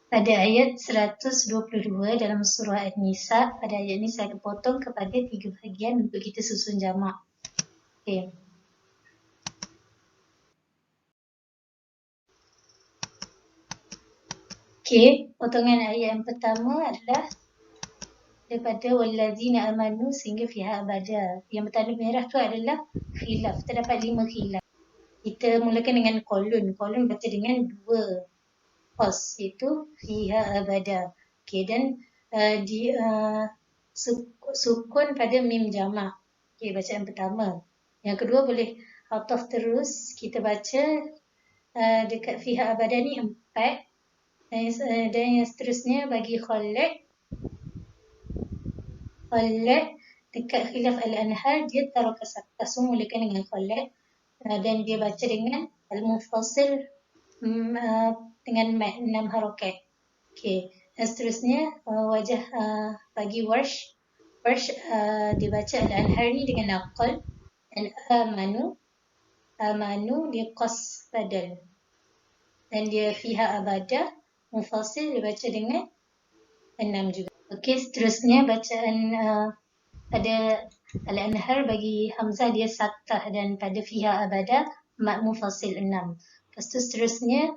Pada ayat 122 dalam surah An-Nisa, pada ayat ini saya potong kepada 3 bahagian untuk kita susun jamak. Okey. Okey, potongan ayat yang pertama adalah daripada wallazina amanu sehingga fiha abada. Yang bertanda merah tu adalah khilaf. Terdapat 5 khilaf. Kita mulakan dengan kolon. Kolon baca dengan 2 kos, iaitu fiha abada. Okey, dan sukun pada mim jamak. Okey, bacaan pertama. Yang kedua boleh ataf terus. Kita baca dekat fiha abada ni 4. Dan yang seterusnya bagi khalid dekat khilaf al-anhar dia taraka sakta, so mulakan dengan khalid dan dia baca dengan al-mufasil dengan mat 6 harakat. Okey, dan seterusnya wajah bagi warsh dia baca al-anhar ni dengan naqal, dan amanu dia qas badal, dan dia fiha abada mufasil dia baca dengan 6 juga. Okey, seterusnya bacaan pada al-anhar bagi hamzah dia saktah, dan pada fiha abada mat mufasil 6. Lepas tu seterusnya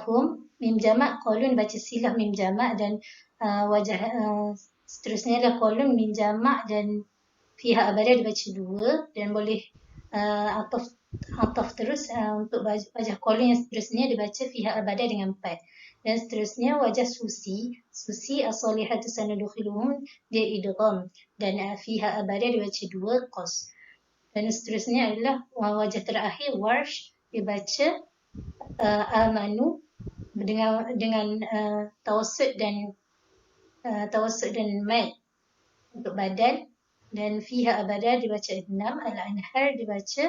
hum mim jamak kolon baca silah mim jamak, dan wajah seterusnya adalah kolon mim jamak dan fiha abada dibaca 2, dan boleh ataf terus untuk wajah kolon yang seterusnya dibaca fiha abada dengan 4. Dan seterusnya wajah susi as-salihatu sanadkhiluhum dia idgham, dan fiha abada dibaca 2 qas. Dan seterusnya adalah wajah terakhir warsh dibaca amanu dengan tawassut dan mad untuk badal, dan fiha abada dibaca 6, al-anhar dibaca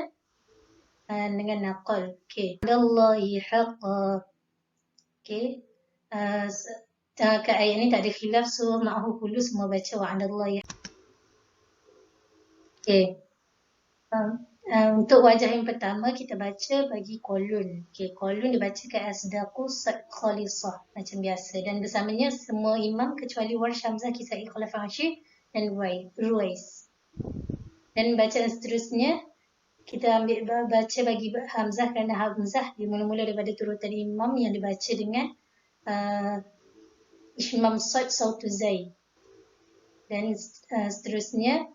dengan naqal. Okey, allahi haqqa. Okey, kat ayat ni tak ada khilaf, so ma'hu kullu semua baca wa'adallahi. Okey, untuk wajah yang pertama kita baca bagi kolon. Okey, kolon dibaca kat asdaqu khalisah macam biasa, dan bersamanya semua imam kecuali Warsh, Hamzah, Kisai, Khalaf, Ashir dan Ruwais. Dan bacaan seterusnya kita ambil baca bagi Hamzah, kerana Hamzah dia mula-mula daripada turutan imam yang dibaca dengan ishmam sad sautu zai. Dan seterusnya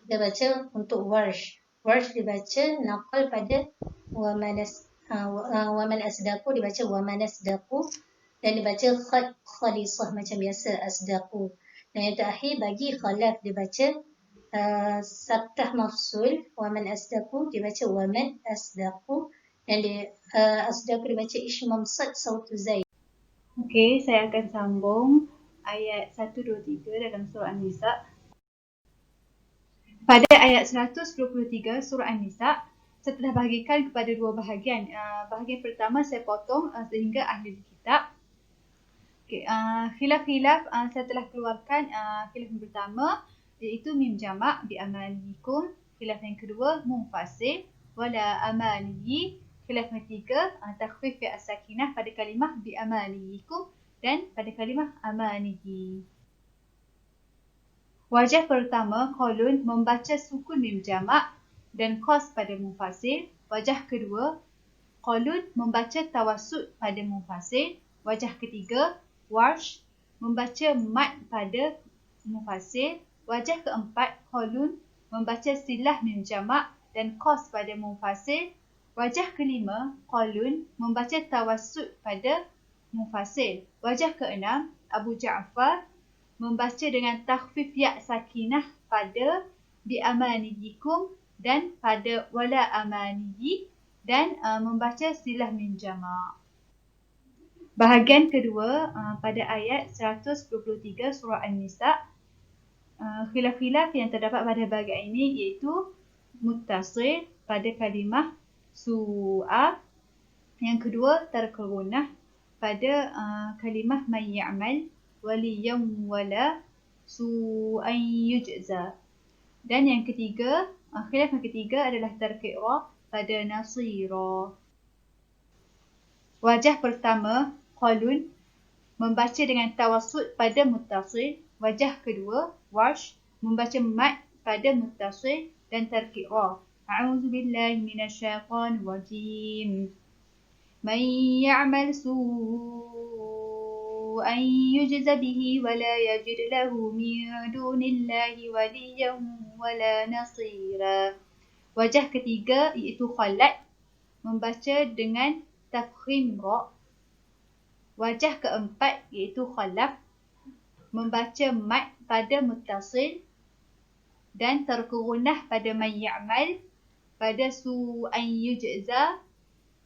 kita baca untuk Warsh dibaca naqal pada waman asdaqu dibaca waman asdaqu, dan dibaca khalisah macam biasa asdaqu. Dan yang terakhir bagi Khalaf dibaca saktah mafsul, waman asdaqu dibaca waman asdaqu, dan asdaqu dibaca ishmam sad sautu zai. Okey, saya akan sambung ayat 123 dalam surah An-Nisa. Pada ayat 123 surah An-Nisa, saya telah bahagikan kepada 2 bahagian. Bahagian pertama saya potong sehingga ahli kitab. Okay, khilaf-khilaf saya telah keluarkan. Khilaf yang pertama iaitu mim jamak bi amanikum. Khilaf yang kedua munfasil wala amaniyi. Khilaf yang ketiga takhfif fi as-sakinah pada kalimah bi amaniyikum dan pada kalimah amaniyi. Wajah pertama kolon membaca sukun mim jamak dan qas pada munfasil. Wajah kedua kolon membaca tawassut pada munfasil. Wajah ketiga warsh membaca mat pada munfasil. Wajah keempat kolon membaca silah mim jamak dan qas pada munfasil. Wajah kelima kolon membaca tawassut pada munfasil. Wajah keenam Abu Ja'far membaca dengan takhfif ya sakinah pada bi amaniyikum dan pada wala amaniyi, dan membaca silah mim jamak. Bahagian kedua pada ayat 123 surah An-Nisa, khilaf-khilaf yang terdapat pada bahagian ini iaitu muttasil pada kalimah su'a. Yang kedua tarkul gunnah pada kalimah man ya'mal waliyam wala su'an yujza. Dan yang ketiga, khilaf yang ketiga adalah tarkul ra pada nasira. Wajah pertama kolon membaca dengan tawassut pada muttasil. Wajah kedua, Warsh, membaca mat pada muttasil dan tarkib ra. A'udzubillahi minasyaitonir rajim. Man ya'mal su'an yujza bihi wa la yajid lahu min dunillahi waliyyan wala nasira. Wajah ketiga iaitu Khalad, membaca dengan tafkhim ra. Wajah keempat iaitu Khalaf, membaca mat pada muttasil dan terkurunah pada man ya'mal, pada su'an yujza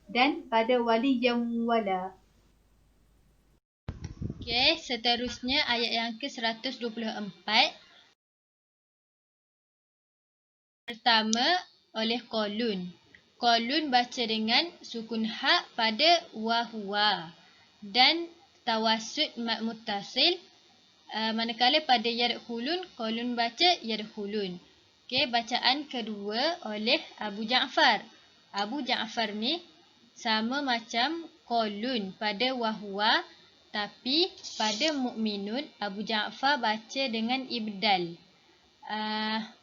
dan pada waliyyan wala. Okey, seterusnya ayat yang ke-124. Pertama oleh Qalun. Qalun baca dengan sukun hak pada wahwa dan tawassut mat muttasil. Manakala pada yadkhulun, Qalun baca yadkhulun. Okey, bacaan kedua oleh Abu Ja'far. Abu Ja'far ni sama macam Qalun pada wahwa, tapi pada Mukminun Abu Ja'far baca dengan ibdal.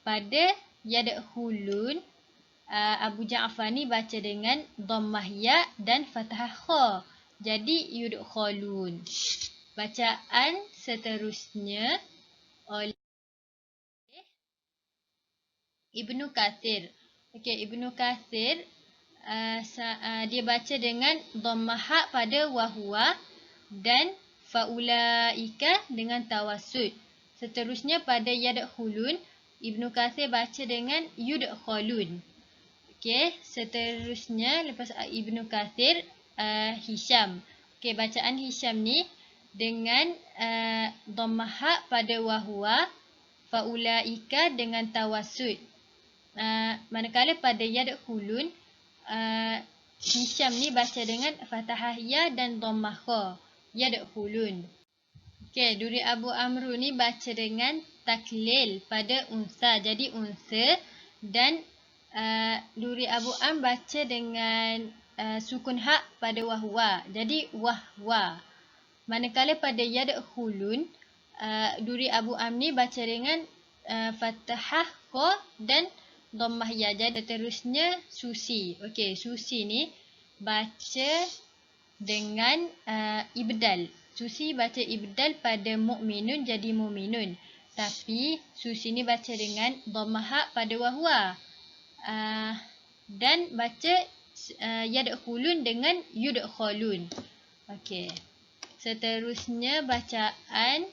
Pada yadkhulun, Abu Ja'far ni baca dengan dhammah ya dan fathah kha. Jadi yudkhalun. Bacaan seterusnya oleh Ibnu Katsir. Okey, Ibnu Katsir dia baca dengan dhammah ha pada wahwa dan faulaika dengan tawassut. Seterusnya pada yadkhulun, Ibnu Katsir baca dengan yudkhalun. Okey, seterusnya lepas Ibnu Katsir, Hisham. Okey, bacaan Hisham ni dengan dhammah ha pada wahwa, faulaika dengan tawassut. Manakala pada yadkhulun, Hisham ni baca dengan fathah ya dan dhammah kha, yadkhulun. Okey, Duri Abu Amru ni baca dengan taklil pada unsa, jadi unsa, dan Duri Abu Am baca dengan sukun hak pada wahwa, jadi wahwa. Manakala pada yadkhulun, Duri Abu Am ni baca dengan fathah kha dan dhammah ya. Jadi terusnya Susi. Okey, Susi ni baca dengan ibdal. Susi baca ibdal pada Mukminun jadi Muminun. Tapi Susi ni baca dengan dhammah ha pada wahwa. Dan baca yadkhulun dengan yudkhalun. Okey. Seterusnya bacaan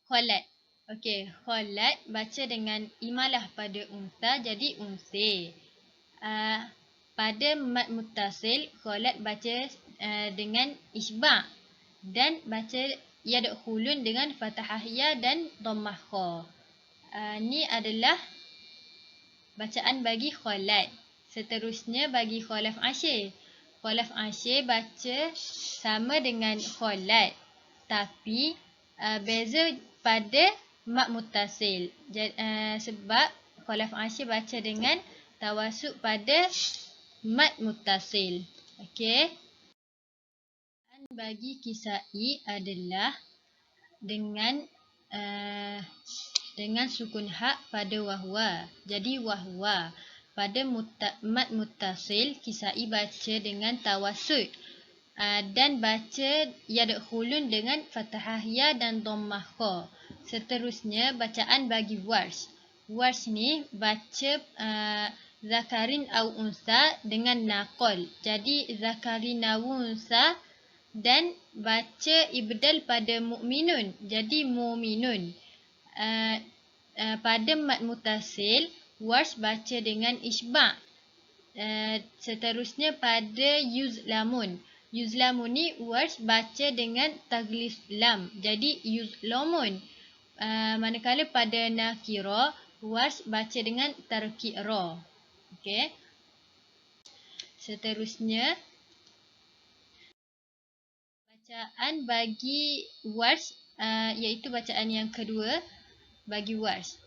Khalad. Okey, Khalad baca dengan imalah pada unsa jadi unsi. Pada mat muttasil, Khalad baca dengan isba' dan baca yadkhulun dengan fathah ya dan dhammah kha. Ni adalah bacaan bagi Khalad. Seterusnya bagi Khalaf Ashir. Khalaf Ashir baca sama dengan Khalad, tapi beza pada mat muttasil. Sebab Khalaf Ashir baca dengan tawassut pada mat muttasil. Okey. Bagi Kisai adalah dengan sukun hak pada wahwa. Jadi wahwa. Pada mat muttasil, Kisai baca dengan tawassut dan baca yadkhulun dengan fathah ya dan dhammah kha. Seterusnya bacaan bagi Warsh. Warsh ni baca zakarin au unsa dengan naqal. Jadi zakarin au unsa dan baca ibdal pada Mukminun jadi Muminun. Pada mat muttasil, Warsh baca dengan isba'. Seterusnya pada yuzlamun. Yuzlamun ni Warsh baca dengan taglis lam, jadi yuzlamun. Manakala pada nakira, Warsh baca dengan tarki' ra. Okey. Seterusnya bacaan bagi Warsh, iaitu bacaan yang kedua bagi Warsh.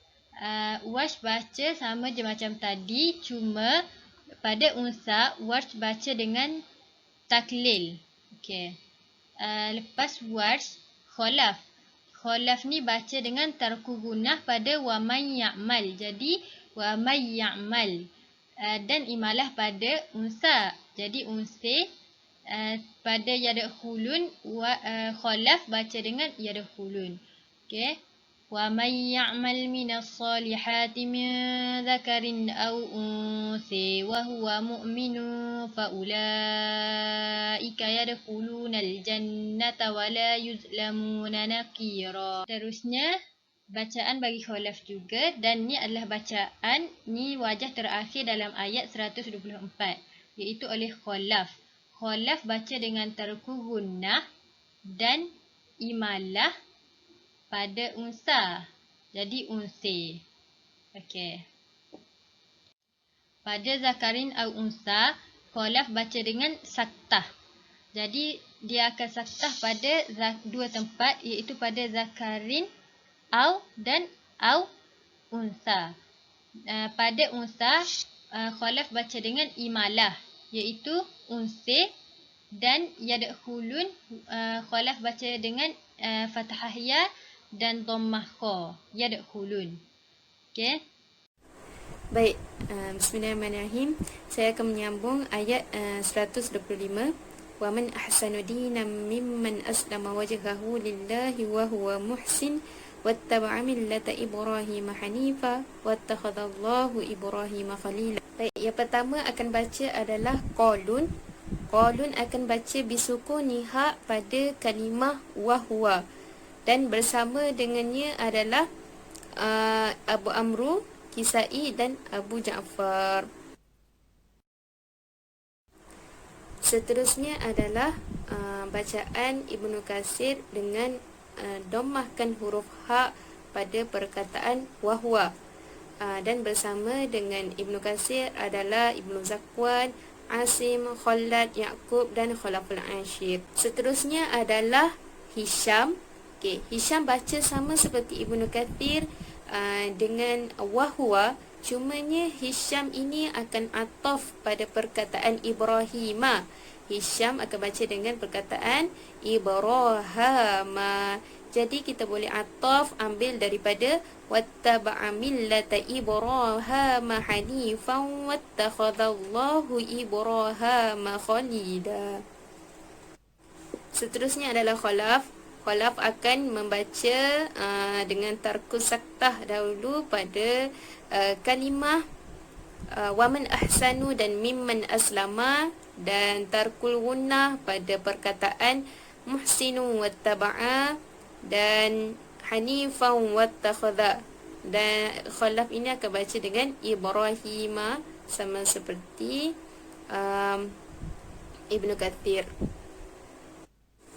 Warsh baca sama je macam tadi, cuma pada unsa, Warsh baca dengan taklil. Okey. Lepas Warsh, Khalaf. Khalaf ni baca dengan tarku gunah pada wa may ya'mal. Jadi wa may ya'mal. Dan imalah pada unsa. Jadi unsi pada yadkhulun, Khalaf baca dengan yadkhulun. Okey. Wa may ya'mal minas salihati min dzakarin aw unsi wa huwa mu'minun fa ulaika yadkhulunal jannata wa la yuzlamuna nakira. Terusnya bacaan bagi Khalaf juga, dan ni adalah bacaan ni wajah terakhir dalam ayat 124, iaitu oleh Khalaf. Khalaf baca dengan tarku gunnah dan imalah pada unsa. Jadi unsi. Okey. Pada zakarin au unsa, Khalaf baca dengan saktah. Jadi dia akan saktah pada dua tempat, iaitu pada zakarin au dan au unsa. Pada unsa, Khalaf baca dengan imalah, iaitu unsi, dan yadkhulun, Khalaf baca dengan fathah ya dan dhammah kha, yadkhulun. Okey. Baik, bismillahirrahmanirrahim. Saya akan menyambung ayat 125. Wa man ahsanu dinan mimman aslama wajhahu lillahi wa huwa muhsin wattaba'a millata Ibrahim hanifa wattakhadallahu Ibrahim khalila. Baik, yang pertama akan baca adalah qalun. Qalun akan baca bisukuni ha pada kalimah wa huwa, dan bersama dengannya adalah Abu Amru, Kisai dan Abu Ja'far. Seterusnya adalah bacaan Ibnu Katsir dengan dhammahkan huruf ha pada perkataan wahwa, dan bersama dengan Ibnu Katsir adalah Ibnu Zakwan, Asim, Khalad, Yaqub dan Khalaful Ashir. Seterusnya adalah Hisham. Okey, Hisham baca sama seperti Ibnu Katsir dengan wahwa, cumanya Hisham ini akan ataf pada perkataan Ibrahima. Hisham akan baca dengan perkataan Ibrahama. Jadi kita boleh ataf ambil daripada wattaba'a millata Ibrahama hanifan wattakhadallahu Ibrahama khalila. Seterusnya adalah Khalaf. Khalaf akan membaca dengan tarkus saktah dahulu pada kalimah waman ahsanu dan mimman aslama, dan tarkul gunnah pada perkataan muhsinu wattaba'a dan hanifan wattakhadha. Dan Khalaf ini akan baca dengan Ibrahima, sama seperti Ibnu Katsir.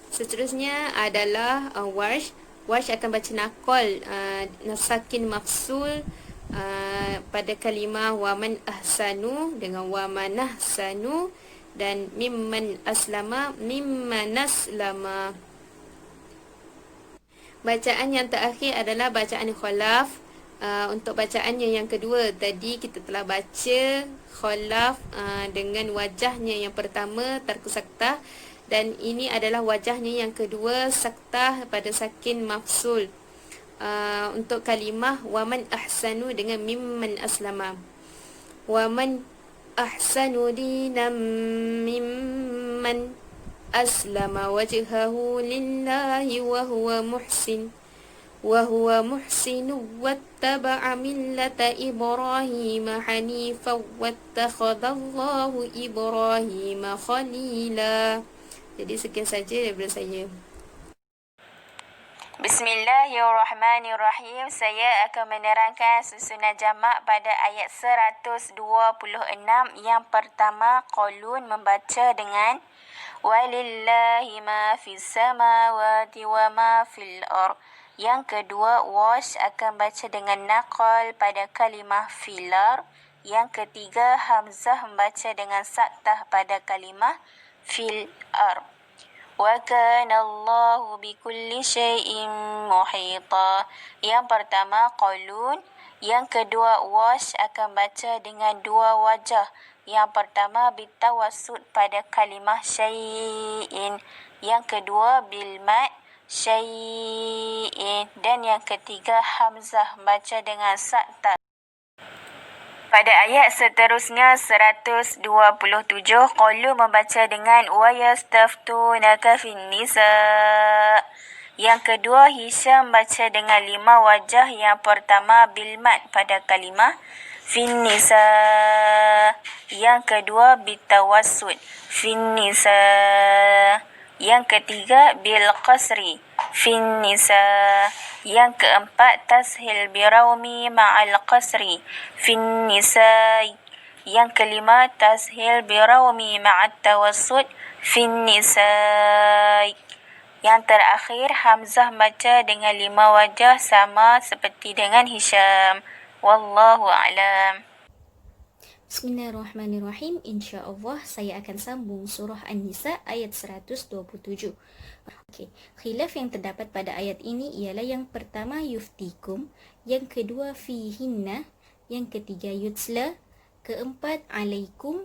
Seterusnya adalah Warsh. Warsh akan baca nakol nasakin mafsul pada kalimah waman ahsanu dengan waman ahsanu, dan mimman aslama mimman aslama. Bacaan yang terakhir adalah bacaan Khalaf. Untuk bacaannya yang kedua, tadi kita telah baca Khalaf dengan wajahnya yang pertama tarku saktah, dan ini adalah wajahnya yang kedua saktah pada sakin mafsul. Untuk kalimah waman ahsanu dengan mimman aslama. Waman ahsanu dinam mimman aslama wajhahu lillahi wa huwa muhsin wattaba'a millata Ibrahim hanifan wattakhadallahu Ibrahim khalila. Jadi sekian saja daripada saya. Bismillahirrahmanirrahim. Saya akan menerangkan susunan jamak pada ayat 126. Yang pertama, qaulun membaca dengan walillahi ma fis samawati wa ma fil ardh. Yang kedua, Warsh akan baca dengan naqal pada kalimah filar. Yang ketiga, Hamzah membaca dengan saktah pada kalimah fil ardh. Wa kana Allahu bikulli syai'in muhita. Yang pertama qaulun, Yang kedua, Warsh akan baca dengan dua wajah. Yang pertama, bitawasud pada kalimah syai'in. Yang kedua, bilmat syai'in. Dan yang ketiga, Hamzah baca dengan sakta. Pada ayat seterusnya 127, Qalu membaca dengan wa yastaftunaka fin nisa. Yang kedua, Hisham baca dengan 5 wajah. Yang pertama, bilmat pada kalimah fin nisa. Yang kedua, bitawasud fin nisa. Yang ketiga, bil qasri fin nisa. Yang keempat, tashil birawmi ma'al qasri fin nisa. Yang kelima, tashil birawmi ma'at tawassud fin nisa. Yang terakhir, Hamzah baca dengan 5 wajah sama seperti dengan Hisham. Wallahu a'lam. Bismillahirrahmanirrahim. InsyaAllah saya akan sambung surah An-Nisa ayat 127. Okey, khilaf yang terdapat pada ayat ini ialah yang pertama yuftikum, yang kedua fihinna, yang ketiga yutsla, keempat alaikum,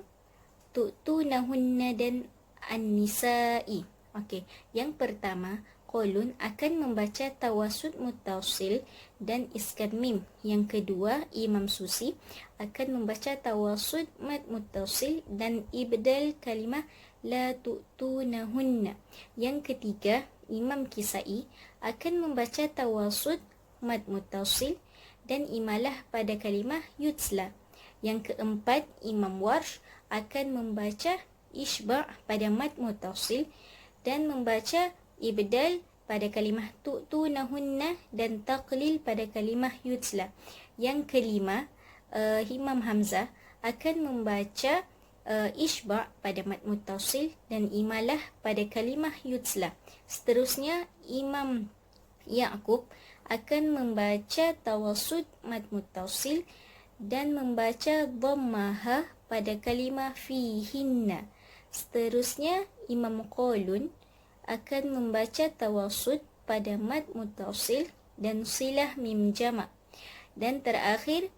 tu'tunahunna dan an-nisa'i. Okey, yang pertama Qalun akan membaca tawasud muttasil dan iskan mim. Yang kedua, Imam Susi akan membaca tawasud mad muttasil dan ibdal kalimah la tu'tunahunna. Yang ketiga, Imam Kisai akan membaca tawasud mad muttasil dan imalah pada kalimah yutsla. Yang keempat, Imam Warsh akan membaca isba' pada mad muttasil dan membaca ibdal pada kalimah tu'tunahunna dan taqlil pada kalimah yutsla. Yang kelima, Imam Hamzah akan membaca isba' pada mad muttasil dan imalah pada kalimah yutsla. Seterusnya, Imam Ya'qub akan membaca tawasud mad muttasil dan membaca dhammaha pada kalimah fihinna. Seterusnya, Imam Qalun akan membaca tawasud pada mad muttasil dan silah mim jama'. Dan terakhir,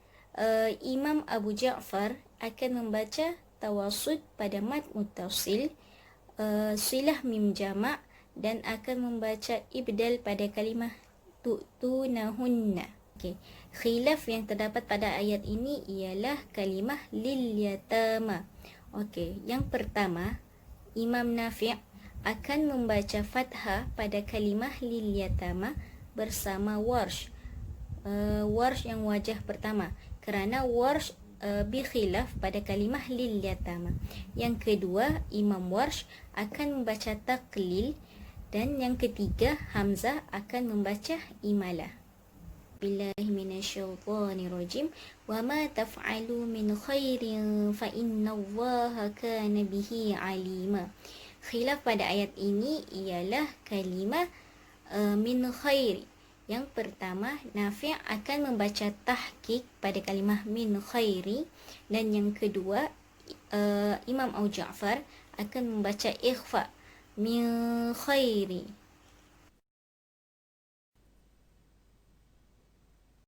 Imam Abu Ja'far akan membaca tawasud pada mad muttasil, silah mim jama' dan akan membaca ibdal pada kalimah tu'tunahunna. Okey, khilaf yang terdapat pada ayat ini ialah kalimah lil yatama. Okey, yang pertama, Imam Nafi' akan membaca fathah pada kalimah lil yatama bersama Warsh. Warsh yang wajah pertama, kerana Warsh bikhilaf pada kalimah lil yatama. Yang kedua, Imam Warsh akan membaca taqlil dan yang ketiga, Hamzah akan membaca imalah. Billahi minasyaitonirrajim. Wa ma taf'alu min khairin fa innallaha kana bihi alima. Khilaf pada ayat ini ialah kalimah min khairi. Yang pertama, Nafi' akan membaca tahqiq pada kalimah min khairi dan yang kedua, Imam Abu Ja'far akan membaca ikhfa min khairi.